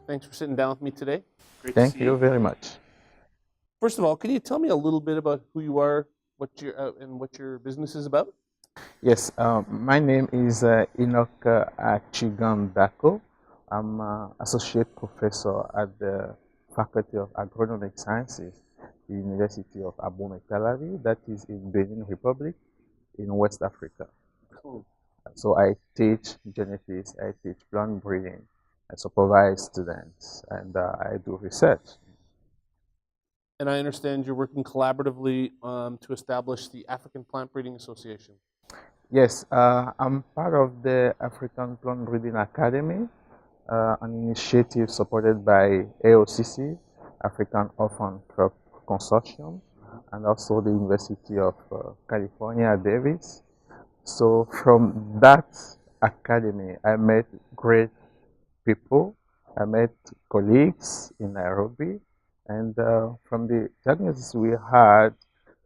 Thanks for sitting down with me today. Great to Thank see you you. very much. First of all, can you tell me a little bit about who you are, and what your business is about? Yes, my name is Enoch Achigan Dako. I'm associate professor at the Faculty of Agronomic Sciences, the University of Abomey-Calavi, that is in Benin Republic in West Africa. Cool. So I teach genetics, I teach plant breeding, I supervise students, and I do research. And I understand you're working collaboratively to establish the African Plant Breeding Association. Yes, I'm part of the African Plant Breeding Academy, an initiative supported by AOCC, African Orphan Crop Consortium, and also the University of California, Davis. So from that academy, I met great people. I met colleagues in Nairobi, and from the diagnosis we had,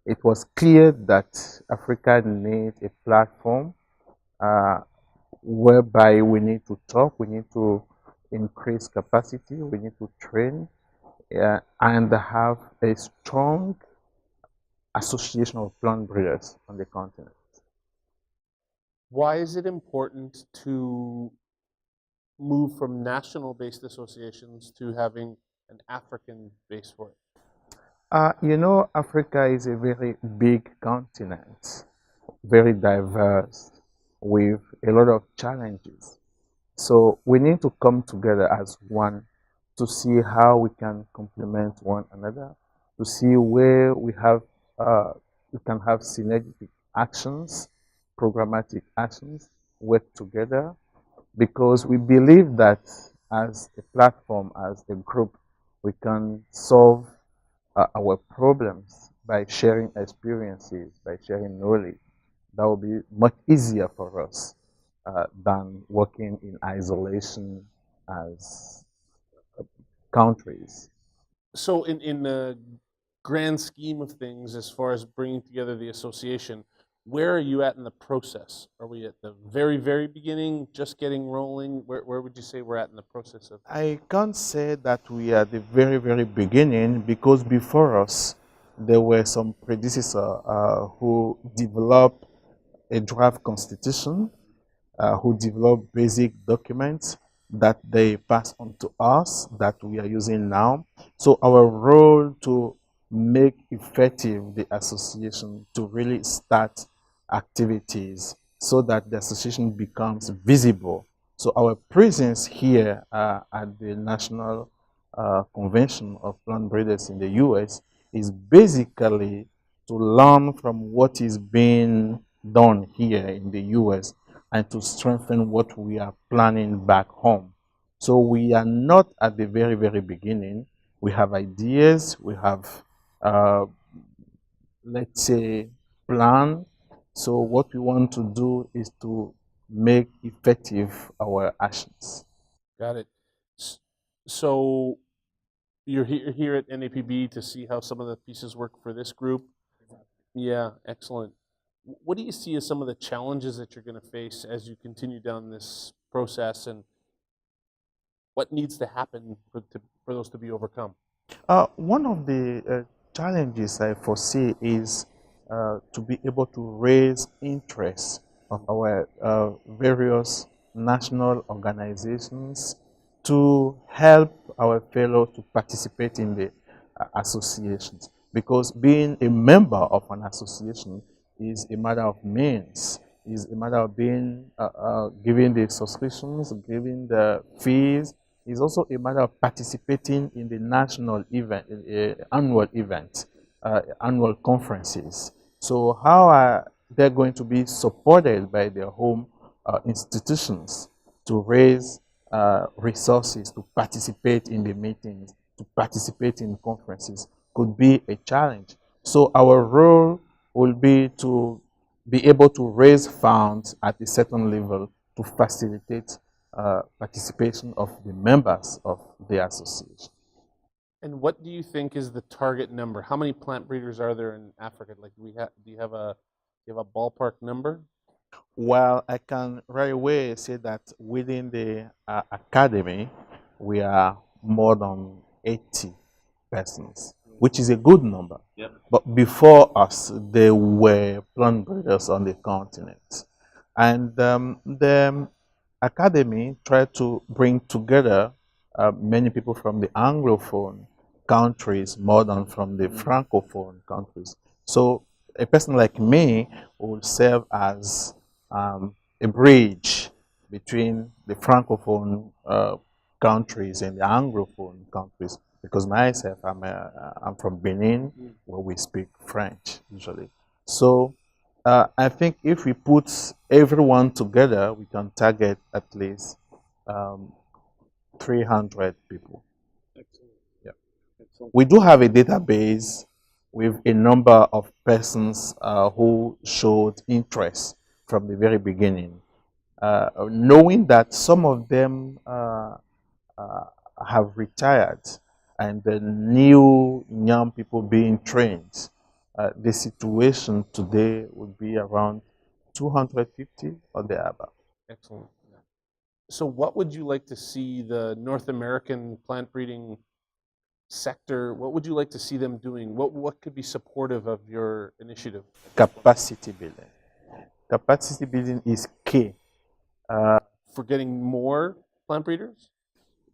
it was clear that Africa needs a platform uh, whereby we need to talk, we need to increase capacity, we need to train, and have a strong association of plant breeders on the continent. Why is it important to move from national-based associations to having an African base for it? Africa is a very big continent, very diverse, with a lot of challenges. So we need to come together as one to see how we can complement one another, to see where we can have synergetic actions, programmatic actions, work together, because we believe that as a platform, as a group, we can solve our problems by sharing experiences, by sharing knowledge. That will be much easier for us than working in isolation as countries. So, in the grand scheme of things, as far as bringing together the association, where are you at in the process? Are we at the very, very beginning, just getting rolling? Where would you say we're at in the process of? I can't say that we are at the very, very beginning, because before us, there were some predecessors who developed a draft constitution, who developed basic documents that they pass on to us that we are using now. So our role to make effective the association, to really start activities so that the association becomes visible. So our presence here at the National Convention of Plant Breeders in the US is basically to learn from what is being done here in the US and to strengthen what we are planning back home. So we are not at the very, very beginning. We have ideas, we have, uh, let's say, plan. So what we want to do is to make effective our actions. Got it. So you're here at NAPB to see how some of the pieces work for this group. Yeah, excellent. What do you see as some of the challenges that you're going to face as you continue down this process, and what needs to happen for those to be overcome? One of the challenges I foresee is to be able to raise interest of our various national organizations to help our fellows to participate in the associations. Because being a member of an association is a matter of means, is a matter of being giving the subscriptions, giving the fees, is also a matter of participating in the national event, annual events, annual conferences. So how are they going to be supported by their home institutions to raise resources to participate in the meetings, to participate in conferences could be a challenge. So our role will be to be able to raise funds at a certain level to facilitate participation of the members of the association. And what do you think is the target number? How many plant breeders are there in Africa? Like, do you have a ballpark number? Well, I can right away say that within the academy, we are more than 80 persons, which is a good number. Yep. But before us, there were plant breeders on the continent. And the academy tried to bring together many people from the Anglophone countries more than from the Francophone countries. So a person like me will serve as a bridge between the Francophone countries and the Anglophone countries, because myself, I'm from Benin, where we speak French usually. So I think if we put everyone together, we can target at least um, 300 people. Excellent. Yeah. Excellent. We do have a database with a number of persons who showed interest from the very beginning. Knowing that some of them uh, have retired and the new young people being trained, the situation today would be around 250 or thereabout. Excellent. So, what would you like to see the North American plant breeding sector? What would you like to see them doing? What could be supportive of your initiative? Capacity building. Capacity building is key. For getting more plant breeders?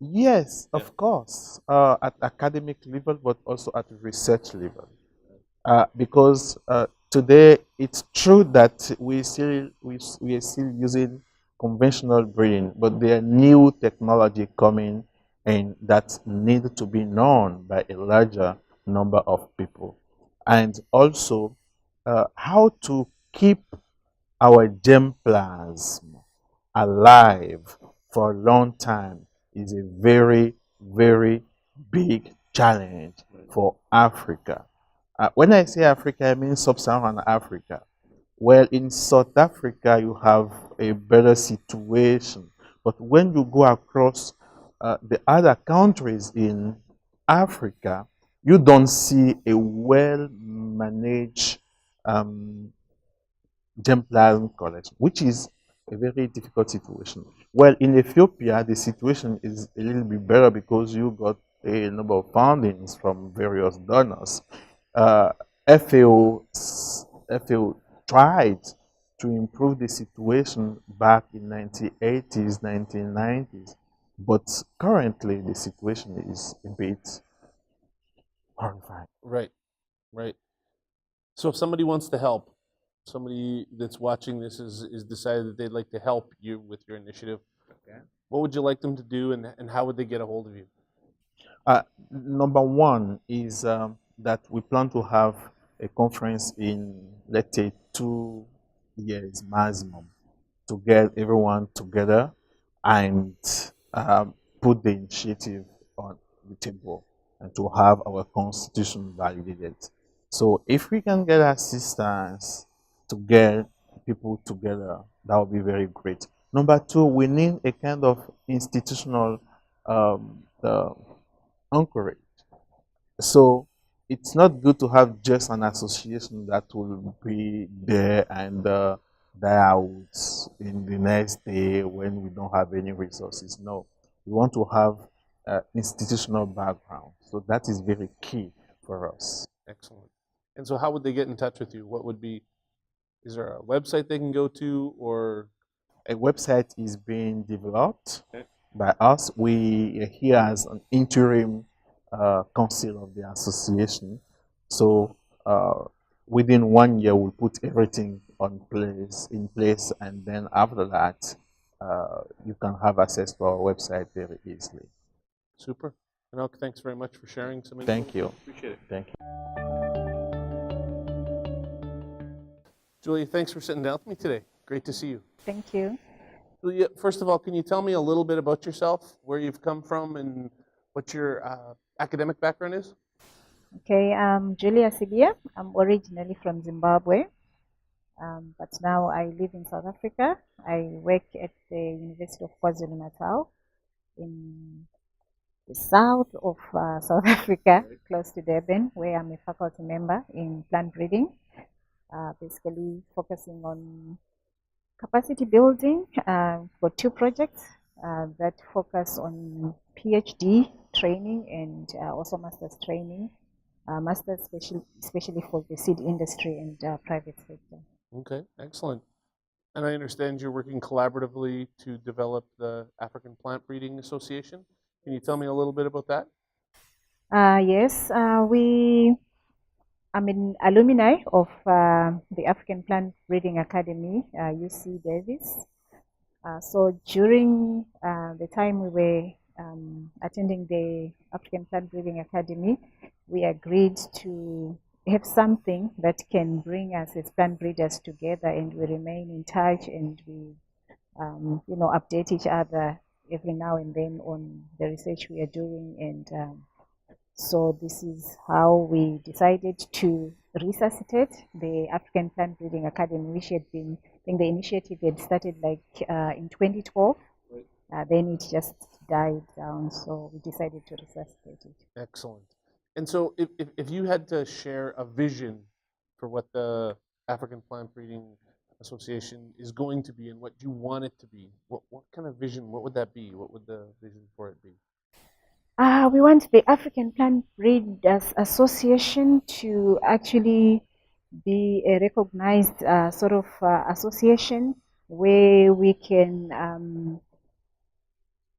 Yes, of course, at academic level, but also at research level. Because today it's true that we are still using conventional breeding, but there are new technology coming and that need to be known by a larger number of people. And also how to keep our germplasm alive for a long time is a very, very big challenge for Africa. When I say Africa, I mean sub-Saharan Africa. Well, in South Africa, you have a better situation. But when you go across the other countries in Africa, you don't see a well-managed germplasm collection, which is a very difficult situation. Well, in Ethiopia, the situation is a little bit better because you got a number of fundings from various donors. Uh, FAO, FAO tried to improve the situation back in 1980s, 1990s, but currently the situation is a bit horrifying. Right, right. So, if somebody wants to help, somebody that's watching this is decided that they'd like to help you with your initiative, Okay. what would you like them to do, and how would they get a hold of you? Number one is that we plan to have a conference in, let's say, 2 years maximum to get everyone together and put the initiative on the table and to have our constitution validated. So if we can get assistance to get people together, that would be very great. Number two, we need a kind of institutional uh, anchorage. So it's not good to have just an association that will be there and die out in the next day when we don't have any resources. No, we want to have institutional background. So that is very key for us. Excellent. And so, how would they get in touch with you? What would be, is there a website they can go to, or? A website is being developed Okay. by us. We are here as an interim council of the association. So within 1 year, we'll put everything in place, and then after that, you can have access to our website very easily. Super. Enoch, thanks very much for sharing some info. Thank you. Appreciate it. Thank you. Julia, thanks for sitting down with me today. Great to see you. Thank you. Julia, first of all, can you tell me a little bit about yourself, where you've come from, and what your academic background is? Okay, I'm Julia Sibiya. I'm originally from Zimbabwe, but now I live in South Africa. I work at the University of KwaZulu-Natal in the south of South Africa, close to Durban, where I'm a faculty member in plant breeding, basically focusing on capacity building for 2 projects that focus on PhD training and also master's training, master's especially for the seed industry and private sector. Okay, excellent. And I understand you're working collaboratively to develop the African Plant Breeding Association. Can you tell me a little bit about that? Yes, I'm an alumni of the African Plant Breeding Academy, UC Davis. So during the time we were attending the African Plant Breeding Academy, we agreed to have something that can bring us as plant breeders together, and we remain in touch, and we, update each other every now and then on the research we are doing. And so this is how we decided to resuscitate the African Plant Breeding Academy, which had been, I think the initiative had started like in 2012. Then it just died down, so we decided to resuscitate it. Excellent. And so if you had to share a vision for what the African Plant Breeding Association is going to be and what you want it to be, what kind of vision, what would that be? What would the vision for it be? We want the African Plant Breeders Association to actually be a recognized sort of association where we can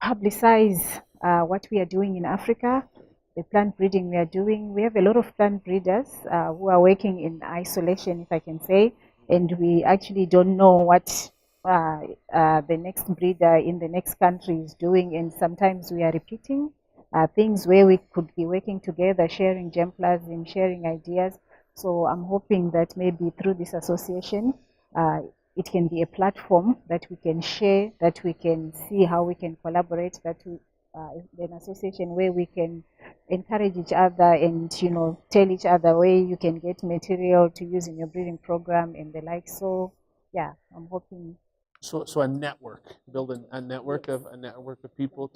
publicize what we are doing in Africa, the plant breeding we are doing. We have a lot of plant breeders who are working in isolation, if I can say, and we actually don't know what the next breeder in the next country is doing, and sometimes we are repeating things where we could be working together, sharing germplasm, sharing ideas. So I'm hoping that maybe through this association, it can be a platform that we can share, that we can see how we can collaborate, that we, an association where we can encourage each other and tell each other where you can get material to use in your breeding program and the like. So yeah, I'm hoping. So a network, build a network of people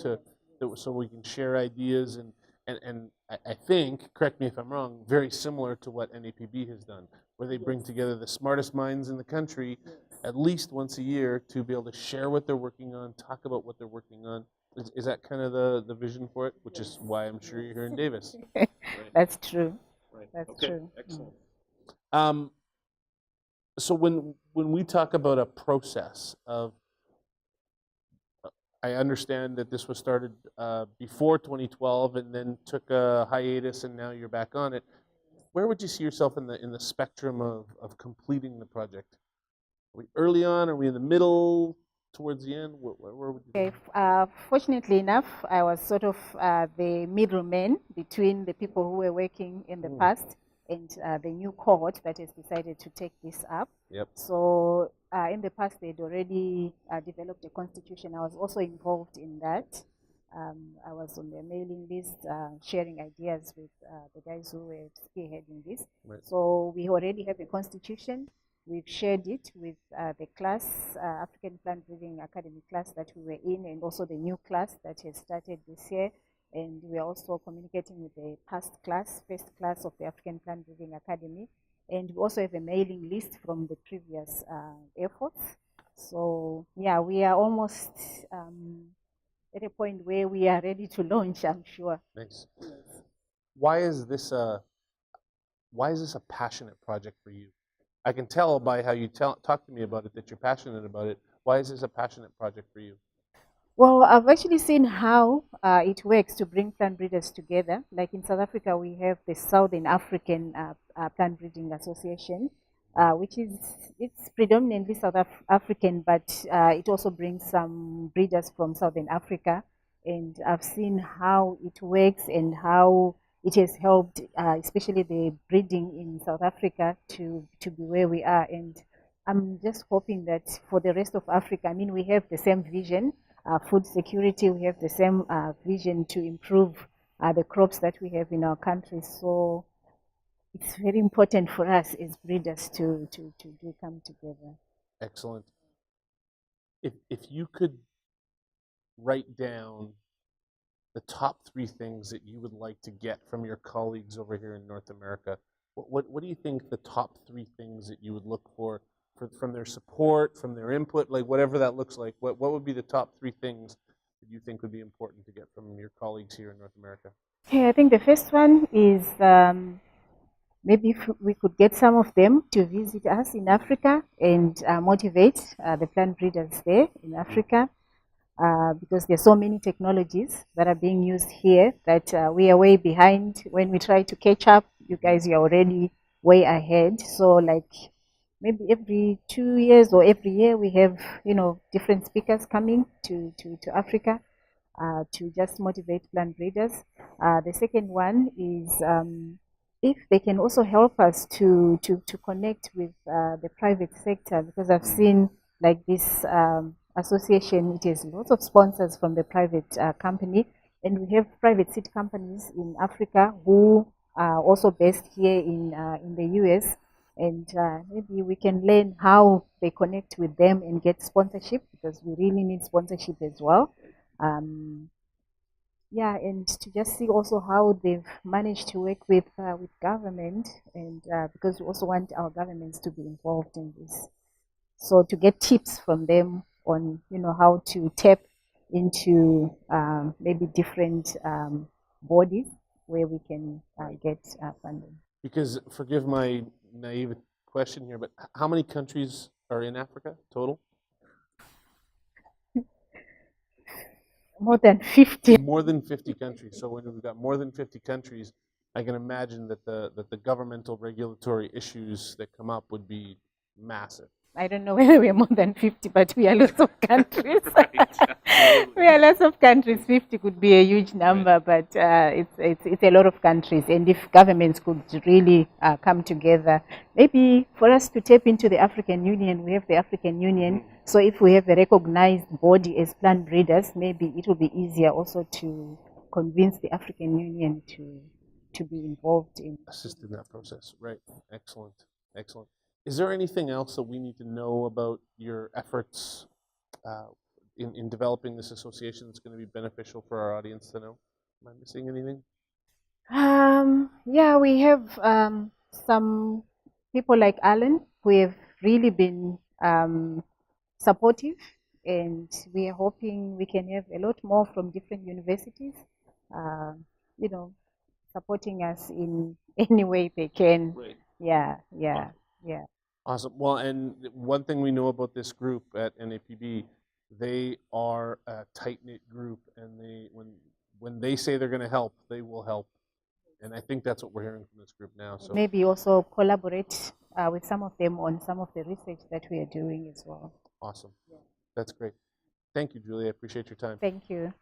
so we can share ideas and I think, correct me if I'm wrong, very similar to what NAPB has done, where they bring together the smartest minds in the country at least once a year to be able to share what they're working on, talk about what they're working on. Is that kind of the vision for it? Which is why I'm sure you're here in Davis. Right. That's true. Right. That's okay. true. Excellent. So when we talk about a process of, I understand that this was started before 2012 and then took a hiatus and now you're back on it. Where would you see yourself in the spectrum of completing the project? Are we early on? Are we in the middle? Towards the end? Where would you? Okay. Fortunately enough, I was sort of the middleman between the people who were working in the past and the new cohort that has decided to take this up. Yep. So in the past, they'd already developed a constitution. I was also involved in that. I was on their mailing list, sharing ideas with the guys who were spearheading this. Right. So we already have a constitution. We've shared it with the class, African Plant Breeding Academy class that we were in, and also the new class that has started this year. And we're also communicating with the past class, first class of the African Plant Breeding Academy. And we also have a mailing list from the previous efforts. So yeah, we are almost at a point where we are ready to launch, I'm sure. Nice. Why is this a passionate project for you? I can tell by how you talk to me about it that you're passionate about it. Why is this a passionate project for you? Well, I've actually seen how it works to bring plant breeders together. Like in South Africa, we have the Southern African Plant Breeding Association, which it's predominantly South African, but it also brings some breeders from Southern Africa. And I've seen how it works and how it has helped, especially the breeding in South Africa, to be where we are. And I'm just hoping that for the rest of Africa, I mean, we have the same vision, food security, we have the same vision to improve the crops that we have in our country. So it's very important for us as breeders to come together. Excellent. If you could write down the top 3 things that you would like to get from your colleagues over here in North America, what do you think the top 3 things that you would look for from their support, from their input, like whatever that looks like? What would be the top 3 things that you think would be important to get from your colleagues here in North America? Okay, I think the first one is maybe if we could get some of them to visit us in Africa and motivate the plant breeders there in Africa. Because there's so many technologies that are being used here that we are way behind. When we try to catch up, you guys are already way ahead. So like maybe every 2 years or every year we have, different speakers coming to Africa to just motivate plant breeders. The second one is if they can also help us to connect with the private sector, because I've seen like this association, it has lots of sponsors from the private company, and we have private seed companies in Africa who are also based here in the US, and maybe we can learn how they connect with them and get sponsorship, because we really need sponsorship as well. Yeah, and to just see also how they've managed to work with government, and because we also want our governments to be involved in this. So to get tips from them on how to tap into maybe different bodies where we can get funding. Because, forgive my naive question here, but how many countries are in Africa total? More than 50. More than 50 countries. So when we've got more than 50 countries, I can imagine that the governmental regulatory issues that come up would be massive. I don't know whether we are more than 50, but we are lots of countries. Right. We are lots of countries. 50 could be a huge number, but it's a lot of countries. And if governments could really come together, maybe for us to tap into the African Union, we have the African Union. So if we have a recognized body as plant breeders, maybe it will be easier also to convince the African Union to be involved in. Assist in that process. Right. Excellent. Excellent. Is there anything else that we need to know about your efforts in developing this association that's going to be beneficial for our audience to know? Am I missing anything? Yeah, we have some people like Alan who have really been supportive, and we are hoping we can have a lot more from different universities, supporting us in any way they can. Right. Yeah. Awesome. Well, and one thing we know about this group at NAPB, they are a tight-knit group, and when they say they're going to help, they will help. And I think that's what we're hearing from this group now. So maybe also collaborate with some of them on some of the research that we are doing as well. awesome. That's great. Thank you, Julie. I appreciate your time. Thank you.